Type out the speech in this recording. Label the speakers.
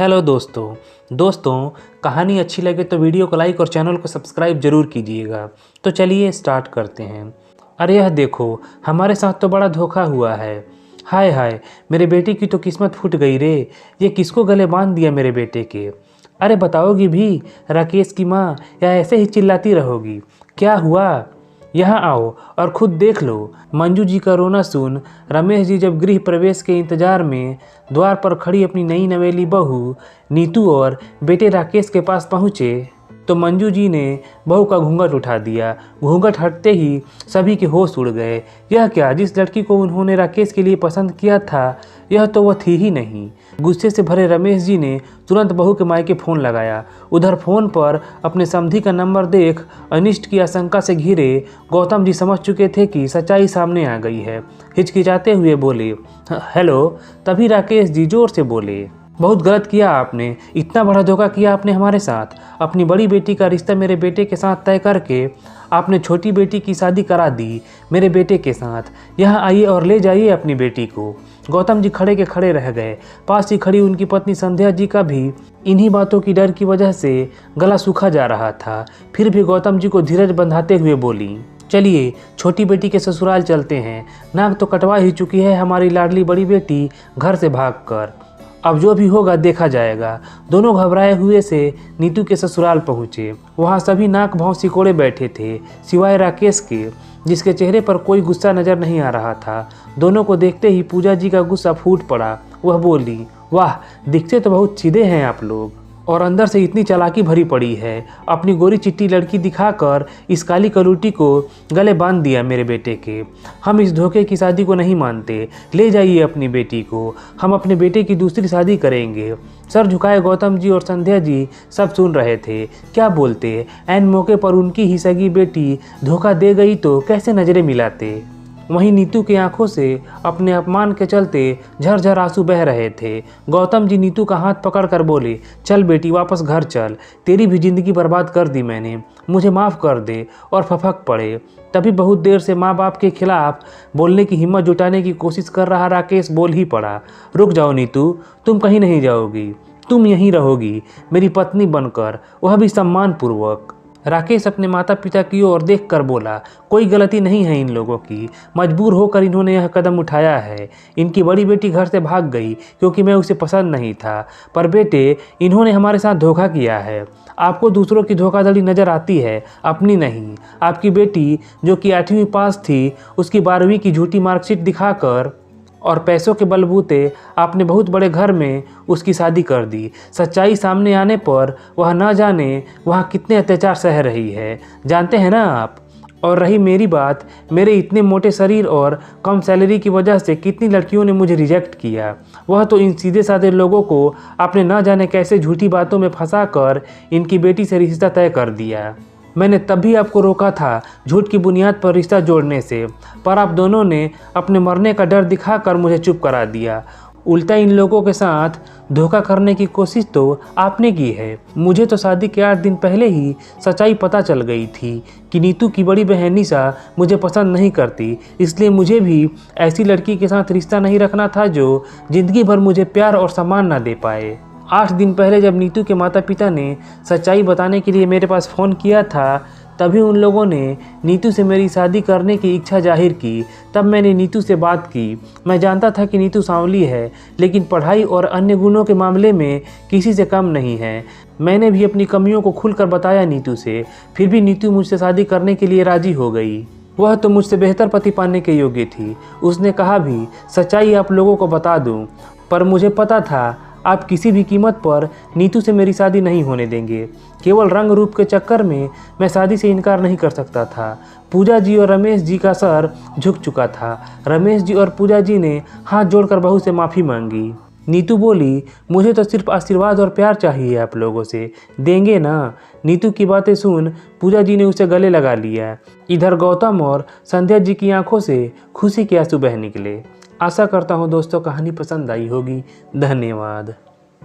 Speaker 1: Hello दोस्तों कहानी अच्छी लगे तो वीडियो को लाइक और चैनल को सब्सक्राइब जरूर कीजिएगा। तो चलिए स्टार्ट करते हैं। अरे यह देखो, हमारे साथ तो बड़ा धोखा हुआ है। हाय हाय, मेरे बेटे की तो किस्मत फूट गई रे। ये किसको गले बांध दिया मेरे बेटे के। अरे बताओगी भी राकेश की माँ, या ऐसे ही चिल्लाती रहोगी? क्या हुआ? यहाँ आओ और खुद देख लो। मंजू जी का रोना सुन रमेश जी जब गृह प्रवेश के इंतजार में द्वार पर खड़ी अपनी नई नवेली बहू नीतू और बेटे राकेश के पास पहुँचे तो मंजू जी ने बहू का घूंघट उठा दिया। घूंघट हटते ही सभी के होश उड़ गए। यह क्या, जिस लड़की को उन्होंने राकेश के लिए पसंद किया था यह तो वह थी ही नहीं। गुस्से से भरे रमेश जी ने तुरंत बहू के मायके फ़ोन लगाया। उधर फ़ोन पर अपने समधी का नंबर देख अनिष्ट की आशंका से घिरे गौतम जी समझ चुके थे कि सच्चाई सामने आ गई है। हिचकिचाते हुए बोले, हेलो। तभी राकेश जी जोर से बोले, बहुत गलत किया आपने, इतना बड़ा धोखा किया आपने हमारे साथ। अपनी बड़ी बेटी का रिश्ता मेरे बेटे के साथ तय करके आपने छोटी बेटी की शादी करा दी मेरे बेटे के साथ। यहाँ आइए और ले जाइए अपनी बेटी को। गौतम जी खड़े के खड़े रह गए। पास ही खड़ी उनकी पत्नी संध्या जी का भी इन्हीं बातों की डर की वजह से गला सूखा जा रहा था। फिर भी गौतम जी को धीरज बंधाते हुए बोली, चलिए छोटी बेटी के ससुराल चलते हैं। नाक तो कटवा ही चुकी है हमारी लाडली बड़ी बेटी घर से भागकर। अब जो भी होगा देखा जाएगा। दोनों घबराए हुए से नीतू के ससुराल पहुँचे। वहाँ सभी नाक भाव सिकोड़े बैठे थे सिवाय राकेश के, जिसके चेहरे पर कोई गुस्सा नजर नहीं आ रहा था। दोनों को देखते ही पूजा जी का गुस्सा फूट पड़ा। वह बोली, वाह, दिखते तो बहुत सीधे हैं आप लोग और अंदर से इतनी चालाकी भरी पड़ी है। अपनी गोरी चिट्टी लड़की दिखाकर इस काली कलूटी को गले बांध दिया मेरे बेटे के। हम इस धोखे की शादी को नहीं मानते। ले जाइए अपनी बेटी को, हम अपने बेटे की दूसरी शादी करेंगे। सर झुकाए गौतम जी और संध्या जी सब सुन रहे थे। क्या बोलते, ऐन मौके पर उनकी ही सगी बेटी धोखा दे गई तो कैसे नजरें मिलाते। वहीं नीतू की आंखों से अपने अपमान के चलते झरझर आंसू बह रहे थे। गौतम जी नीतू का हाथ पकड़कर बोले, चल बेटी वापस घर चल, तेरी भी जिंदगी बर्बाद कर दी मैंने, मुझे माफ़ कर दे। और फफक पड़े। तभी बहुत देर से माँ बाप के खिलाफ बोलने की हिम्मत जुटाने की कोशिश कर रहा राकेश बोल ही पड़ा, रुक जाओ नीतू, तुम कहीं नहीं जाओगी, तुम यहीं रहोगी मेरी पत्नी बनकर, वह भी सम्मानपूर्वक। राकेश अपने माता पिता की ओर देखकर बोला, कोई गलती नहीं है इन लोगों की, मजबूर होकर इन्होंने यह कदम उठाया है। इनकी बड़ी बेटी घर से भाग गई क्योंकि मैं उसे पसंद नहीं था। पर बेटे, इन्होंने हमारे साथ धोखा किया है। आपको दूसरों की धोखाधड़ी नज़र आती है, अपनी नहीं। आपकी बेटी जो कि 8वीं पास थी, उसकी 12वीं की झूठी मार्कशीट दिखाकर और पैसों के बलबूते आपने बहुत बड़े घर में उसकी शादी कर दी। सच्चाई सामने आने पर वह न जाने वहाँ कितने अत्याचार सह रही है, जानते हैं ना आप। और रही मेरी बात, मेरे इतने मोटे शरीर और कम सैलरी की वजह से कितनी लड़कियों ने मुझे रिजेक्ट किया। वह तो इन सीधे साधे लोगों को आपने न जाने कैसे झूठी बातों में फंसा कर इनकी बेटी से रिश्ता तय कर दिया। मैंने तब भी आपको रोका था झूठ की बुनियाद पर रिश्ता जोड़ने से, पर आप दोनों ने अपने मरने का डर दिखाकर मुझे चुप करा दिया। उल्टा इन लोगों के साथ धोखा करने की कोशिश तो आपने की है। मुझे तो शादी के 8 दिन पहले ही सच्चाई पता चल गई थी कि नीतू की बड़ी बहन निशा मुझे पसंद नहीं करती, इसलिए मुझे भी ऐसी लड़की के साथ रिश्ता नहीं रखना था जो ज़िंदगी भर मुझे प्यार और सम्मान ना दे पाए। 8 दिन पहले जब नीतू के माता पिता ने सच्चाई बताने के लिए मेरे पास फ़ोन किया था, तभी उन लोगों ने नीतू से मेरी शादी करने की इच्छा जाहिर की। तब मैंने नीतू से बात की। मैं जानता था कि नीतू सांवली है, लेकिन पढ़ाई और अन्य गुणों के मामले में किसी से कम नहीं है। मैंने भी अपनी कमियों को खुलकर बताया नीतू से, फिर भी नीतू मुझसे शादी करने के लिए राजी हो गई। वह तो मुझसे बेहतर पति पाने के योग्य थी। उसने कहा भी सच्चाई आप लोगों को बता दूं, पर मुझे पता था आप किसी भी कीमत पर नीतू से मेरी शादी नहीं होने देंगे। केवल रंग रूप के चक्कर में मैं शादी से इनकार नहीं कर सकता था। पूजा जी और रमेश जी का सर झुक चुका था। रमेश जी और पूजा जी ने हाथ जोड़कर बहू से माफ़ी मांगी। नीतू बोली, मुझे तो सिर्फ आशीर्वाद और प्यार चाहिए आप लोगों से, देंगे ना। नीतू की बातें सुन पूजा जी ने उसे गले लगा लिया। इधर गौतम और संध्या जी की आंखों से खुशी के आंसू बह निकले। आशा करता हूँ दोस्तों कहानी पसंद आई होगी। धन्यवाद।